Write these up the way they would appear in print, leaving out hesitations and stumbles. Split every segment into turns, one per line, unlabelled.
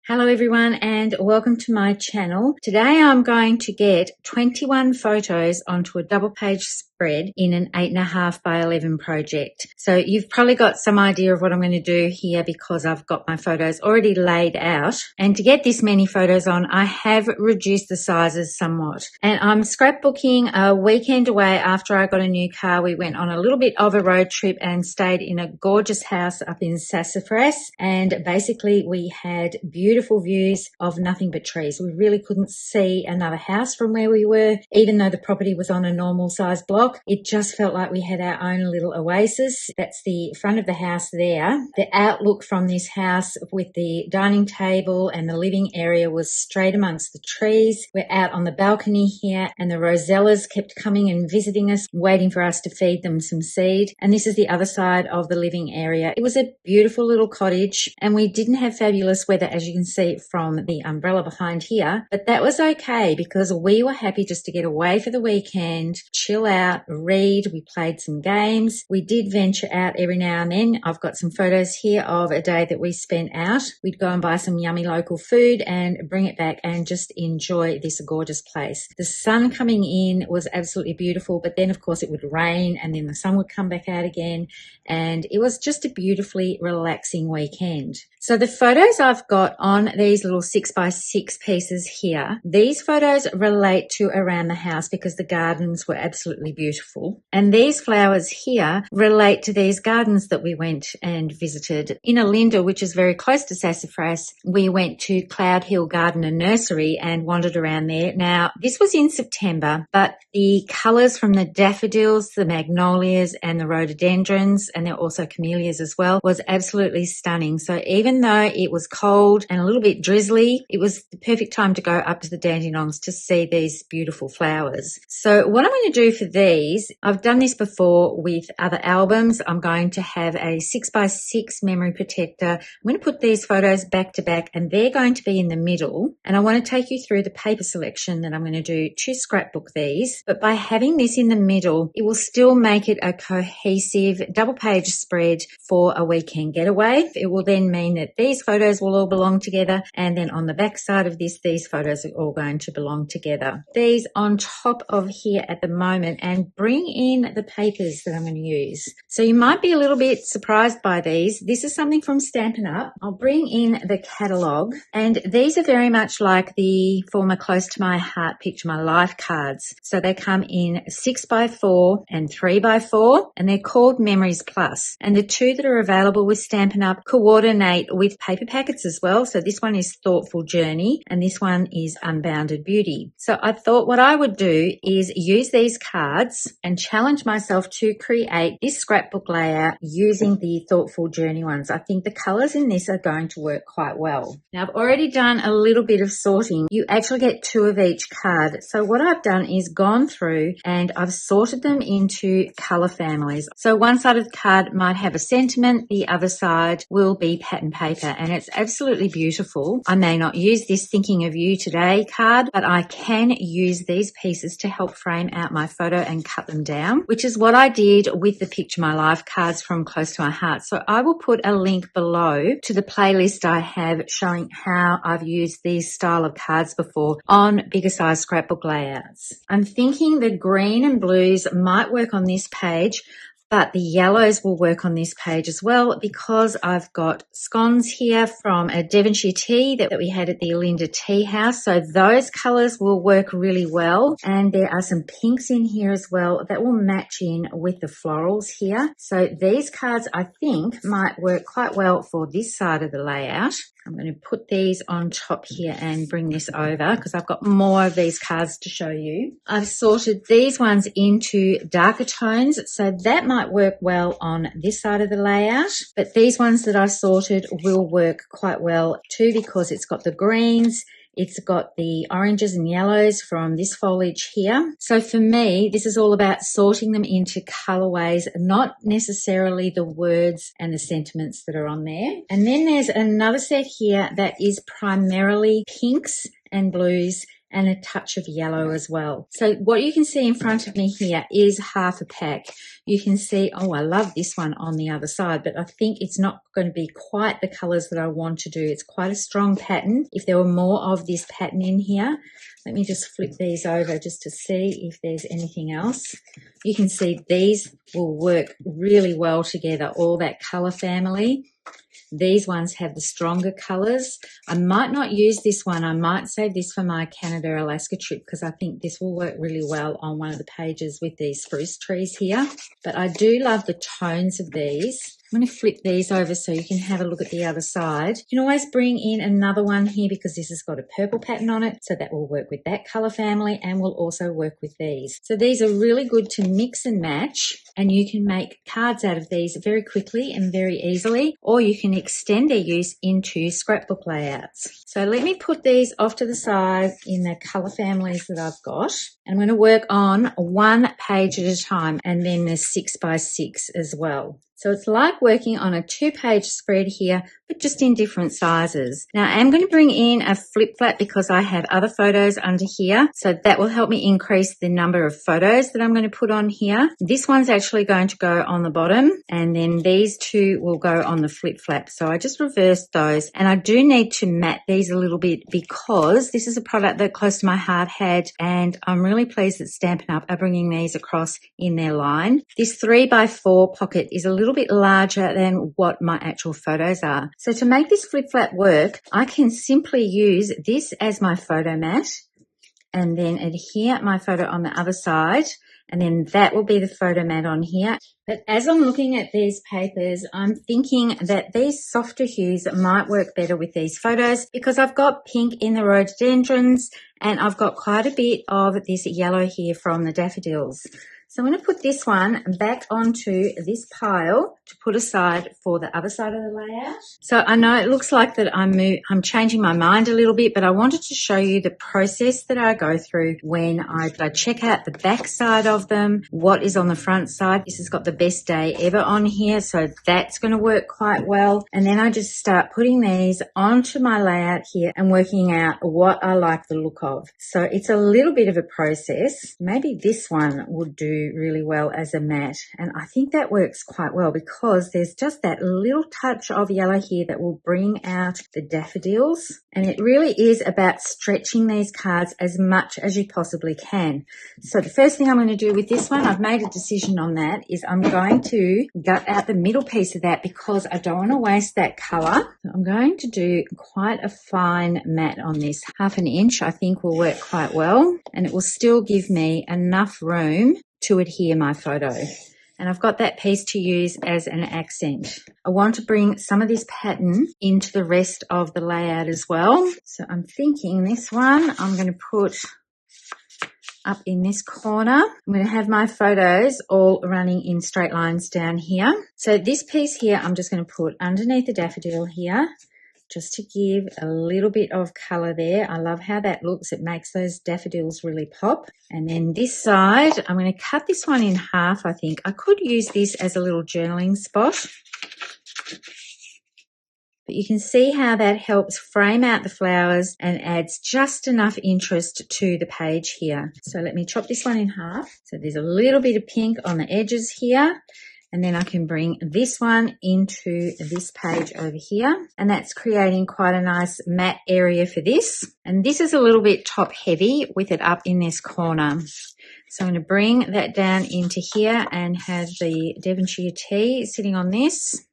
Hello everyone and welcome to my channel. Today I'm going to get 21 photos onto a double page spread in an 8.5 by 11 project. So you've probably got some idea of what I'm going to do here because I've got my photos already laid out. And to get this many photos on, I have reduced the sizes somewhat. And I'm scrapbooking a weekend away after I got a new car. We went on a little bit of a road trip and stayed in a gorgeous house up in Sassafras. And basically we had beautiful views of nothing but trees. We really couldn't see another house from where we were, even though the property was on a normal size block. It just felt like we had our own little oasis. That's the front of the house there. The outlook from this house with the dining table and the living area was straight amongst the trees. We're out on the balcony here and the rosellas kept coming and visiting us, waiting for us to feed them some seed. And this is the other side of the living area. It was a beautiful little cottage and we didn't have fabulous weather, as you can see from the umbrella behind here, but that was okay because we were happy just to get away for the weekend, chill out, read. We played some games. We did venture out every now and then. I've got some photos here of a day that we spent out. We'd go and buy some yummy local food and bring it back and just enjoy this gorgeous place. The sun coming in was absolutely beautiful, but then of course it would rain and then the sun would come back out again, and it was just a beautifully relaxing weekend. So the photos I've got on these little 6x6 pieces here, these photos relate to around the house because the gardens were absolutely beautiful. And these flowers here relate to these gardens that we went and visited. In Olinda, which is very close to Sassafras, we went to Cloud Hill Garden and Nursery and wandered around there. Now, this was in September, but the colours from the daffodils, the magnolias and the rhododendrons, and there are also camellias as well, was absolutely stunning. So even though it was cold and a little bit drizzly, it was the perfect time to go up to the Dandenongs to see these beautiful flowers. So what I'm going to do for these, I've done this before with other albums. I'm going to have a 6x6 memory protector. I'm going to put these photos back to back and they're going to be in the middle. And I want to take you through the paper selection that I'm going to do to scrapbook these. But by having this in the middle, it will still make it a cohesive double page spread for a weekend getaway. It will then mean that these photos will all belong together, and then on the back side of this, these photos are all going to belong together. These on top of here at the moment and bring in the papers that I'm going to use. So you might be a little bit surprised by these. This is something from Stampin Up. I'll bring in the catalogue, and these are very much like the former Close to My Heart Picture My Life cards. So they come in 6x4 and 3x4, and they're called Memories Plus. And the two that are available with Stampin Up coordinate with paper packets as well. So this one is Thoughtful Journey and this one is Unbounded Beauty. So I thought what I would do is use these cards and challenge myself to create this scrapbook layout using the Thoughtful Journey ones. I think the colours in this are going to work quite well. Now I've already done a little bit of sorting. You actually get two of each card. So what I've done is gone through and I've sorted them into colour families. So one side of the card might have a sentiment, the other side will be pattern paper, and it's absolutely beautiful. I may not use this Thinking of You Today card, but I can use these pieces to help frame out my photo and cut them down, which is what I did with the Picture My Life cards from Close to My Heart. So I will put a link below to the playlist I have showing how I've used these style of cards before on bigger size scrapbook layouts. I'm thinking the green and blues might work on this page, but the yellows will work on this page as well because I've got scones here from a Devonshire tea that we had at the Olinda Tea House. So those colours will work really well. And there are some pinks in here as well that will match in with the florals here. So these cards I think might work quite well for this side of the layout. I'm going to put these on top here and bring this over because I've got more of these cards to show you. I've sorted these ones into darker tones, so that might work well on this side of the layout. But these ones that I've sorted will work quite well too because it's got the greens, it's got the oranges and yellows from this foliage here. So for me, this is all about sorting them into colorways, not necessarily the words and the sentiments that are on there. And then there's another set here that is primarily pinks and blues and a touch of yellow as well. So what you can see in front of me here is half a pack. You can see, oh, I love this one on the other side, but I think it's not going to be quite the colors that I want to do. It's quite a strong pattern. If there were more of this pattern in here, let me just flip these over just to see if there's anything else. You can see these will work really well together, all that color family. These ones have the stronger colors. I might not use this one. I might save this for my Canada Alaska trip because I think this will work really well on one of the pages with these spruce trees here. But I do love the tones of these. I'm going to flip these over so you can have a look at the other side. You can always bring in another one here because this has got a purple pattern on it, so that will work with that color family and will also work with these. So these are really good to mix and match, and you can make cards out of these very quickly and very easily, or you can extend their use into scrapbook layouts. So let me put these off to the side in the color families that I've got. I'm going to work on one page at a time, and then there's 6 by 6 as well. So it's like working on a 2-page spread here, but just in different sizes. Now I'm going to bring in a flip flap because I have other photos under here. So that will help me increase the number of photos that I'm going to put on here. This one's actually going to go on the bottom, and then these two will go on the flip flap. So I just reversed those, and I do need to mat these a little bit because this is a product that close to my heart had, and I'm really pleased that Stampin' Up are bringing these across in their line. This 3 by 4 pocket is a little bit larger than what my actual photos are. So to make this flip flap work, I can simply use this as my photo mat and then adhere my photo on the other side, and then that will be the photo mat on here. But as I'm looking at these papers, I'm thinking that these softer hues might work better with these photos because I've got pink in the rhododendrons and I've got quite a bit of this yellow here from the daffodils. So I'm going to put this one back onto this pile to put aside for the other side of the layout. So I know it looks like that I'm changing my mind a little bit, but I wanted to show you the process that I go through when I check out the back side of them, what is on the front side. This has got the best day ever on here, so that's going to work quite well. And then I just start putting these onto my layout here and working out what I like the look of. So it's a little bit of a process. Maybe this one would do really well as a mat, and I think that works quite well because there's just that little touch of yellow here that will bring out the daffodils, and it really is about stretching these cards as much as you possibly can. So the first thing I'm going to do with this one, I've made a decision on that, is I'm going to gut out the middle piece of that because I don't want to waste that color. So I'm going to do quite a fine mat on this. 1/2 inch I think will work quite well, and it will still give me enough room to adhere my photo. And I've got that piece to use as an accent. I want to bring some of this pattern into the rest of the layout as well. So I'm thinking this one I'm going to put up in this corner. I'm going to have my photos all running in straight lines down here. So this piece here I'm just going to put underneath the daffodil here, just to give a little bit of color there. I love how that looks. It makes those daffodils really pop. And then this side, I'm going to cut this one in half, I think. I could use this as a little journaling spot. But you can see how that helps frame out the flowers and adds just enough interest to the page here. So let me chop this one in half. So there's a little bit of pink on the edges here. And then I can bring this one into this page over here, and that's creating quite a nice matte area for this. And this is a little bit top heavy with it up in this corner. So I'm going to bring that down into here and have the Devonshire tea sitting on this.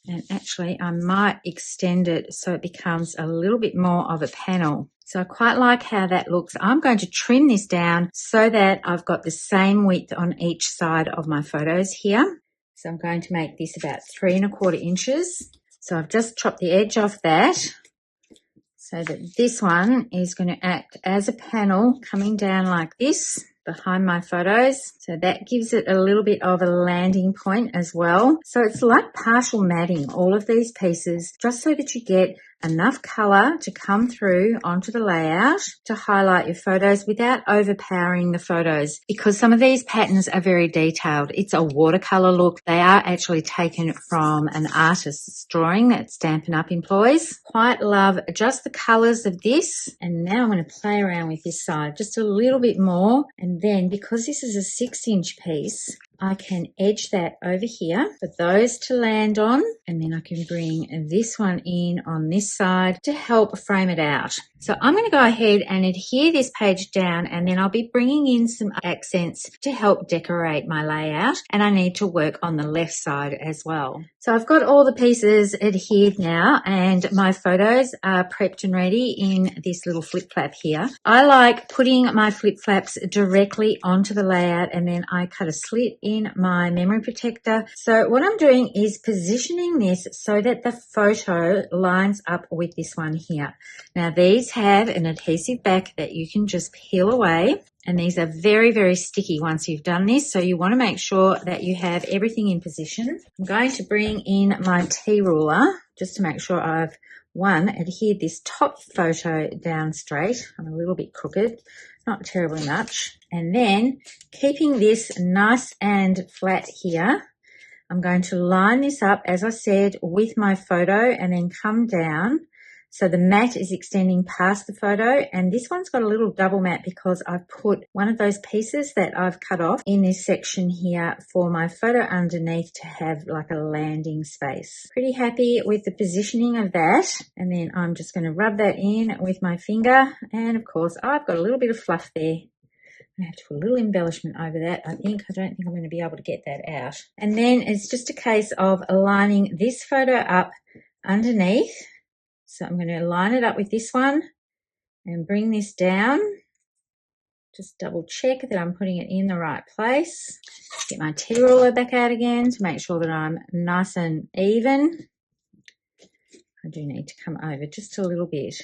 And actually I might extend it so it becomes a little bit more of a panel. So I quite like how that looks. I'm going to trim this down so that I've got the same width on each side of my photos here. So I'm going to make this about 3 1/4 inches. So I've just chopped the edge off that so that this one is going to act as a panel coming down like this behind my photos. So that gives it a little bit of a landing point as well. So it's like partial matting all of these pieces just so that you get enough colour to come through onto the layout to highlight your photos without overpowering the photos, because some of these patterns are very detailed. It's a watercolour look. They are actually taken from an artist's drawing that Stampin Up employs. Quite love just the colours of this. And now I'm going to play around with this side just a little bit more. And then because this is a 6-inch piece, I can edge that over here for those to land on, and then I can bring this one in on this side to help frame it out. So I'm going to go ahead and adhere this page down, and then I'll be bringing in some accents to help decorate my layout, and I need to work on the left side as well. So I've got all the pieces adhered now, and my photos are prepped and ready in this little flip flap here. I like putting my flip flaps directly onto the layout, and then I cut a slit in my memory protector. So what I'm doing is positioning this so that the photo lines up with this one here. Now these have an adhesive back that you can just peel away, and these are very, very sticky once you've done this, so you want to make sure that you have everything in position. I'm going to bring in my T-ruler just to make sure I've adhered this top photo down straight. I'm a little bit crooked, not terribly much. And then keeping this nice and flat here, I'm going to line this up, as I said, with my photo and then come down. So the mat is extending past the photo, and this one's got a little double mat because I've put one of those pieces that I've cut off in this section here for my photo underneath to have like a landing space. Pretty happy with the positioning of that, and then I'm just going to rub that in with my finger, and of course I've got a little bit of fluff there. I have to put a little embellishment over that. I don't think I'm going to be able to get that out. And then it's just a case of aligning this photo up underneath. So I'm going to line it up with this one and bring this down. Just double check that I'm putting it in the right place. Get my T-ruler back out again to make sure that I'm nice and even. I do need to come over just a little bit.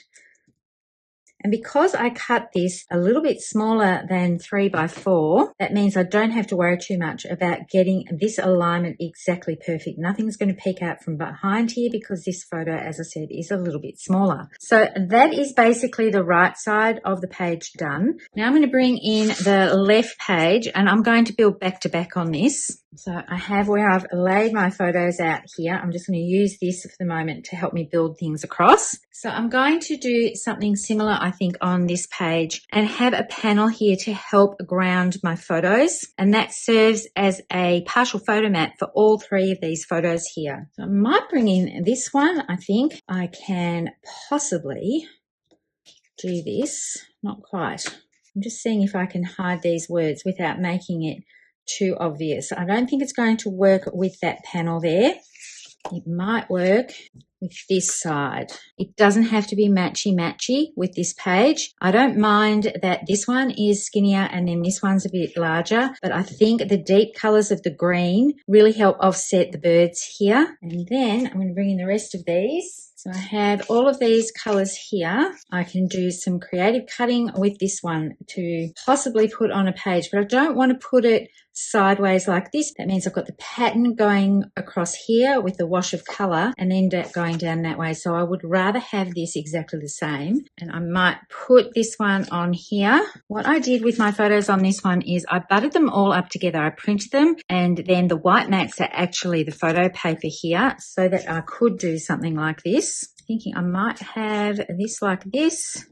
And because I cut this a little bit smaller than 3 by 4, that means I don't have to worry too much about getting this alignment exactly perfect. Nothing's going to peek out from behind here because this photo, as I said, is a little bit smaller. So that is basically the right side of the page done. Now I'm going to bring in the left page, and I'm going to build back to back on this. So I have where I've laid my photos out here. I'm just going to use this for the moment to help me build things across. So I'm going to do something similar, I think, on this page and have a panel here to help ground my photos. And that serves as a partial photo mat for all 3 of these photos here. So I might bring in this one. I think I can possibly do this. Not quite. I'm just seeing if I can hide these words without making it too obvious. I don't think it's going to work with that panel there. It might work with this side. It doesn't have to be matchy-matchy with this page. I don't mind that this one is skinnier and then this one's a bit larger, but I think the deep colours of the green really help offset the birds here. And then I'm going to bring in the rest of these. So I have all of these colours here. I can do some creative cutting with this one to possibly put on a page, but I don't want to put it sideways like this. That means I've got the pattern going across here with the wash of colour and then going down that way. So I would rather have this exactly the same. And I might put this one on here. What I did with my photos on this one is I buttered them all up together. I printed them, and then the white mats are actually the photo paper here so that I could do something like this. Thinking I might have this like this,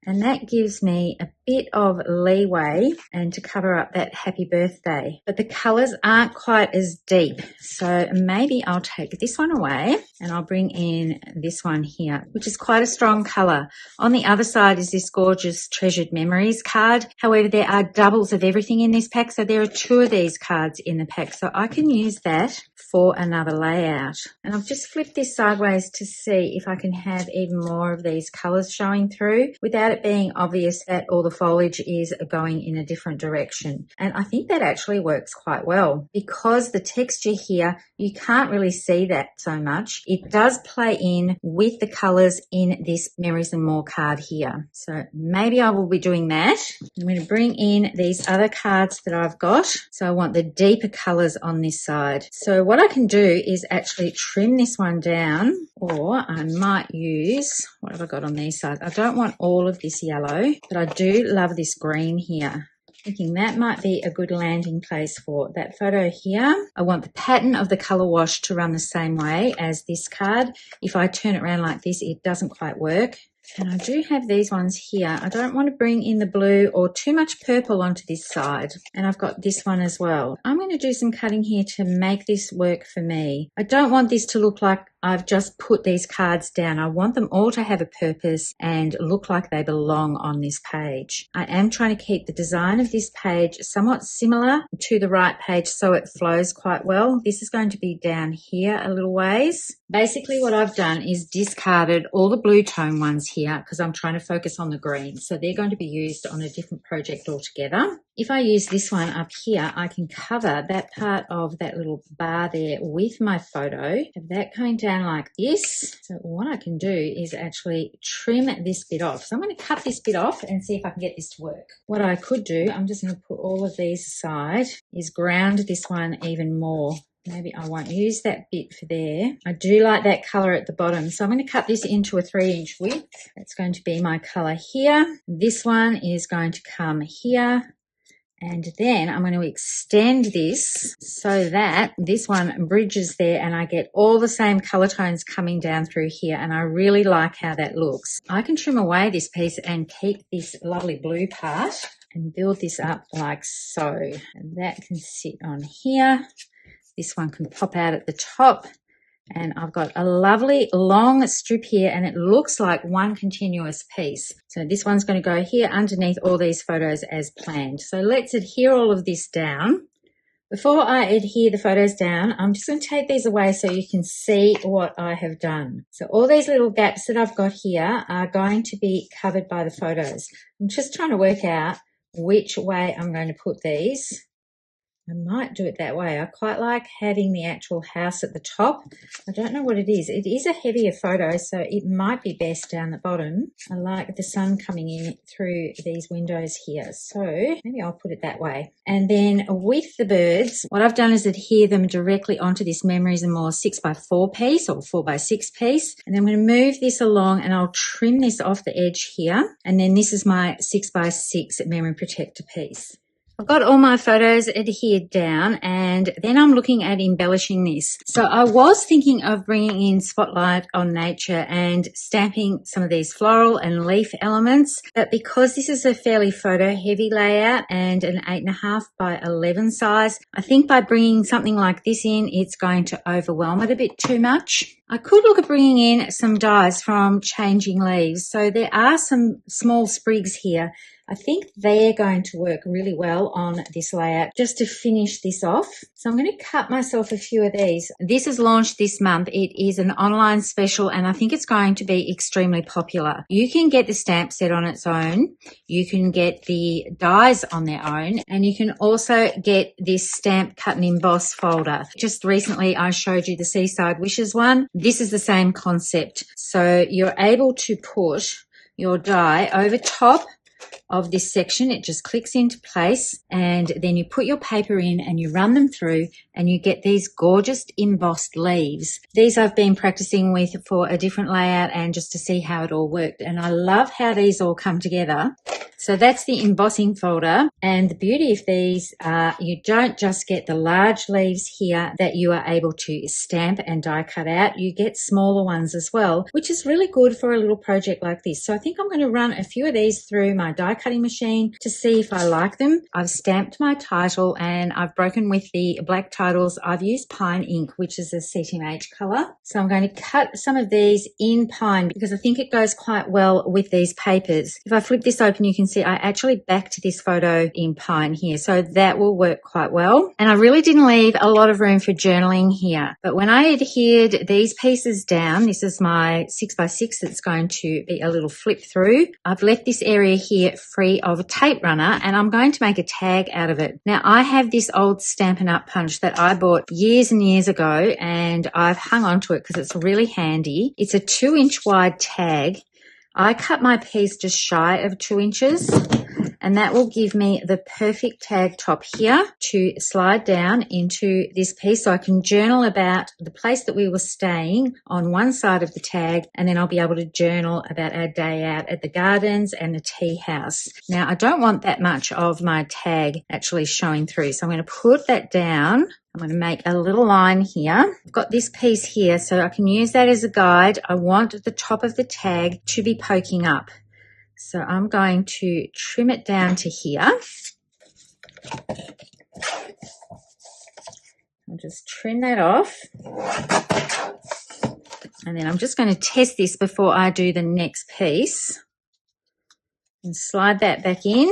and that gives me a bit of leeway and to cover up that happy birthday. But the colours aren't quite as deep, so maybe I'll take this one away and I'll bring in this one here, which is quite a strong colour. On the other side is this gorgeous Treasured Memories card. However, there are doubles of everything in this pack, so there are 2 of these cards in the pack, so I can use that for another layout. And I've just flipped this sideways to see if I can have even more of these colours showing through without it it being obvious that all the foliage is going in a different direction. And I think that actually works quite well because the texture here, you can't really see that so much. It does play in with the colors in this Memories and More card here. So maybe I will be doing that. I'm going to bring in these other cards that I've got. So I want the deeper colors on this side. So what I can do is actually trim this one down, or I might use, what have I got on these sides? I don't want all of this yellow, but I do love this green here. Thinking that might be a good landing place for that photo here. I want the pattern of the color wash to run the same way as this card. If I turn it around like this, it doesn't quite work. And I do have these ones here. I don't want to bring in the blue or too much purple onto this side. And I've got this one as well. I'm going to do some cutting here to make this work for me. I don't want this to look like I've just put these cards down. I want them all to have a purpose and look like they belong on this page. I am trying to keep the design of this page somewhat similar to the right page so it flows quite well. This is going to be down here a little ways. Basically what I've done is discarded all the blue tone ones here because I'm trying to focus on the green. So they're going to be used on a different project altogether. If I use this one up here, I can cover that part of that little bar there with my photo. Have that coming down like this. So what I can do is actually trim this bit off. So I'm going to cut this bit off and see if I can get this to work. What I could do, I'm just going to put all of these aside, is ground this one even more. Maybe I won't use that bit for there. I do like that color at the bottom. So I'm going to cut this into a 3-inch width. That's going to be my color here. This one is going to come here. And then I'm going to extend this so that this one bridges there and I get all the same color tones coming down through here. And I really like how that looks. I can trim away this piece and keep this lovely blue part and build this up like so. And that can sit on here. This one can pop out at the top. And I've got a lovely long strip here and it looks like one continuous piece. So this one's going to go here underneath all these photos as planned. So let's adhere all of this down. Before I adhere the photos down, I'm just going to take these away so you can see what I have done. So all these little gaps that I've got here are going to be covered by the photos. I'm just trying to work out which way I'm going to put these. I might do it that way. I quite like having the actual house at the top. I don't know what it is. It is a heavier photo, so it might be best down the bottom. I like the sun coming in through these windows here, so maybe I'll put it that way. And then with the birds, what I've done is adhere them directly onto this Memories and More 6x4 piece or 4x6 piece. And then I'm going to move this along and I'll trim this off the edge here. And then this is my 6x6 memory protector piece. I've got all my photos adhered down and then I'm looking at embellishing this. So I was thinking of bringing in Spotlight on Nature and stamping some of these floral and leaf elements, but because this is a fairly photo heavy layout and an 8.5 by 11 size, I think by bringing something like this in, it's going to overwhelm it a bit too much. I could look at bringing in some dies from Changing Leaves. So there are some small sprigs here. I think they're going to work really well on this layout just to finish this off. So I'm going to cut myself a few of these. This is launched this month. It is an online special and I think it's going to be extremely popular. You can get the stamp set on its own. You can get the dies on their own and you can also get this stamp cut and emboss folder. Just recently I showed you the Seaside Wishes one. This is the same concept. So you're able to put your die over top of this section. It just clicks into place and then you put your paper in and you run them through and you get these gorgeous embossed leaves. These I've been practicing with for a different layout and just to see how it all worked, and I love how these all come together. So that's the embossing folder, and the beauty of these are you don't just get the large leaves here that you are able to stamp and die cut out, you get smaller ones as well, which is really good for a little project like this. So I think I'm going to run a few of these through my die cutting machine to see if I like them. I've stamped my title and I've broken with the black titles. I've used pine ink, which is a CTMH color. So I'm going to cut some of these in pine because I think it goes quite well with these papers. If I flip this open, you can can see I actually backed this photo in pine here, so that will work quite well. And I really didn't leave a lot of room for journaling here, but when I adhered these pieces down, this is my 6x6 that's going to be a little flip through. I've left this area here free of a tape runner, and I'm going to make a tag out of it. Now, I have this old Stampin' Up punch that I bought years and years ago, and I've hung on to it because it's really handy. It's a 2-inch wide tag. I cut my piece just shy of 2 inches, and that will give me the perfect tag top here to slide down into this piece, so I can journal about the place that we were staying on one side of the tag, and then I'll be able to journal about our day out at the gardens and the tea house. Now, I don't want that much of my tag actually showing through, so I'm going to put that down. I'm going to make a little line here. I've got this piece here, so I can use that as a guide. I want the top of the tag to be poking up. So I'm going to trim it down to here. I'll just trim that off. And then I'm just going to test this before I do the next piece. And slide that back in.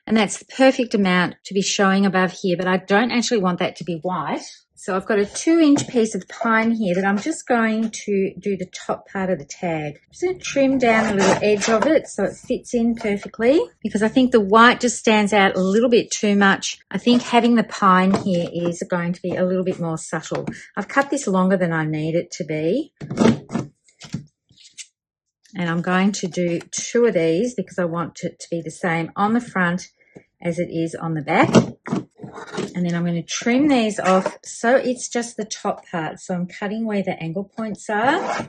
And that's the perfect amount to be showing above here, but I don't actually want that to be white. So I've got a 2-inch piece of pine here that I'm just going to do the top part of the tag. I'm just going to trim down the little edge of it so it fits in perfectly, because I think the white just stands out a little bit too much. I think having the pine here is going to be a little bit more subtle. I've cut this longer than I need it to be. And I'm going to do 2 of these because I want it to be the same on the front as it is on the back. And then I'm going to trim these off so it's just the top part. So I'm cutting where the angle points are.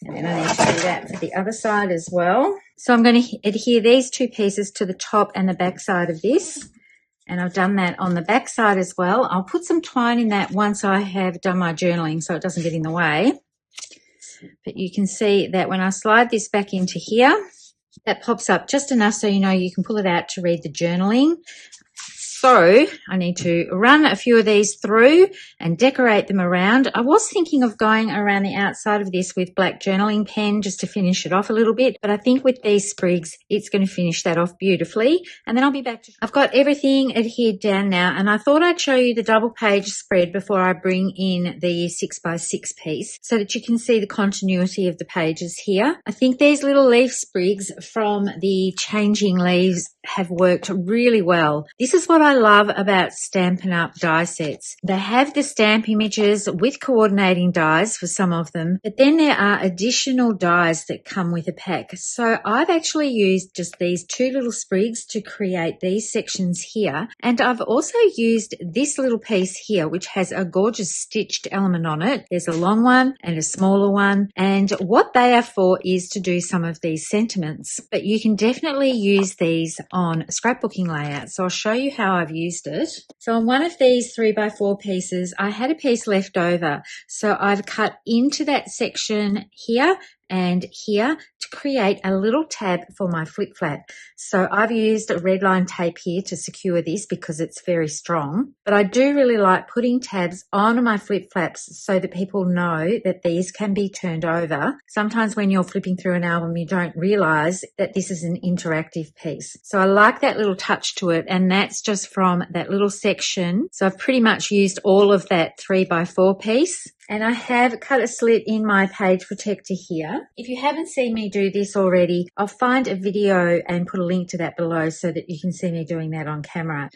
And then I need to do that for the other side as well. So I'm going to adhere these 2 pieces to the top and the back side of this. And I've done that on the back side as well. I'll put some twine in that once I have done my journaling so it doesn't get in the way. But you can see that when I slide this back into here, that pops up just enough so you know you can pull it out to read the journaling. So I need to run a few of these through and decorate them around. I was thinking of going around the outside of this with black journaling pen just to finish it off a little bit, but I think with these sprigs, it's going to finish that off beautifully. And then I'll be back. I've got everything adhered down now, and I thought I'd show you the double page spread before I bring in the 6x6 piece so that you can see the continuity of the pages here. I think these little leaf sprigs from the changing leaves have worked really well. This is what I love about Stampin' Up die sets. They have the stamp images with coordinating dies for some of them, but then there are additional dies that come with a pack. So I've actually used just these 2 little sprigs to create these sections here, and I've also used this little piece here which has a gorgeous stitched element on it. There's a long one and a smaller one, and what they are for is to do some of these sentiments, but you can definitely use these on scrapbooking layouts. So I'll show you how I've used it. So on one of these 3x4 pieces, I had a piece left over. So I've cut into that section here and here to create a little tab for my flip flap. So I've used a red line tape here to secure this because it's very strong, but I do really like putting tabs on my flip flaps so that people know that these can be turned over. Sometimes when you're flipping through an album, you don't realize that this is an interactive piece. So I like that little touch to it, and that's just from that little section. So I've pretty much used all of that 3x4 piece. And I have cut a slit in my page protector here. If you haven't seen me do this already, I'll find a video and put a link to that below so that you can see me doing that on camera.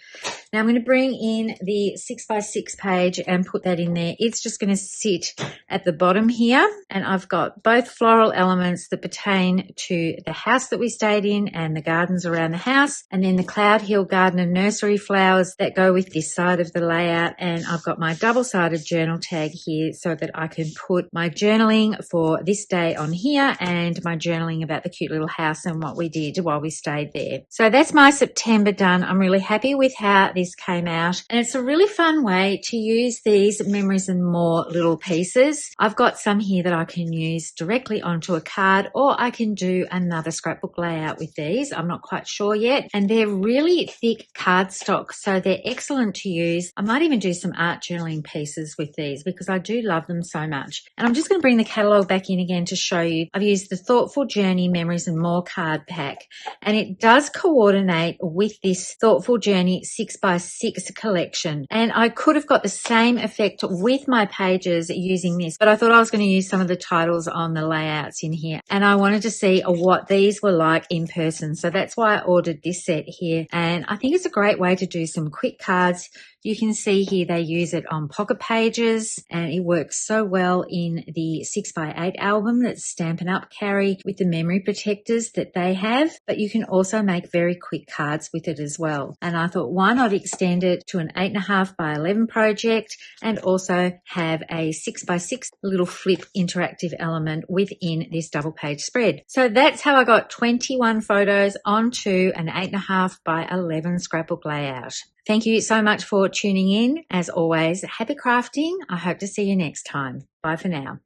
Now I'm going to bring in the 6x6 page and put that in there. It's just going to sit at the bottom here, and I've got both floral elements that pertain to the house that we stayed in and the gardens around the house, and then the Cloud Hill garden and nursery flowers that go with this side of the layout. And I've got my double-sided journal tag here so that I can put my journaling for this day on here and my journaling about the cute little house and what we did while we stayed there. So that's my September done. I'm really happy with how this came out, and it's a really fun way to use these Memories and More little pieces. I've got some here that I can use directly onto a card, or I can do another scrapbook layout with these. I'm not quite sure yet, and they're really thick cardstock, so they're excellent to use. I might even do some art journaling pieces with these because I do love them so much. And I'm just going to bring the catalogue back in again to show you. I've used the Thoughtful Journey Memories and More card pack, and it does coordinate with this Thoughtful Journey 6x6 collection. And I could have got the same effect with my pages using this, but I thought I was going to use some of the titles on the layouts in here, and I wanted to see what these were like in person. So that's why I ordered this set here, and I think it's a great way to do some quick cards. You can see here they use it on pocket pages, and it works so well in the 6x8 album that Stampin' Up carry with the memory protectors that they have, but you can also make very quick cards with it as well. And I thought, why not extend it to an 8.5x11 project and also have a 6x6 little flip interactive element within this double page spread. So that's how I got 21 photos onto an 8.5x11 scrapbook layout. Thank you so much for tuning in. As always, happy crafting. I hope to see you next time. Bye for now.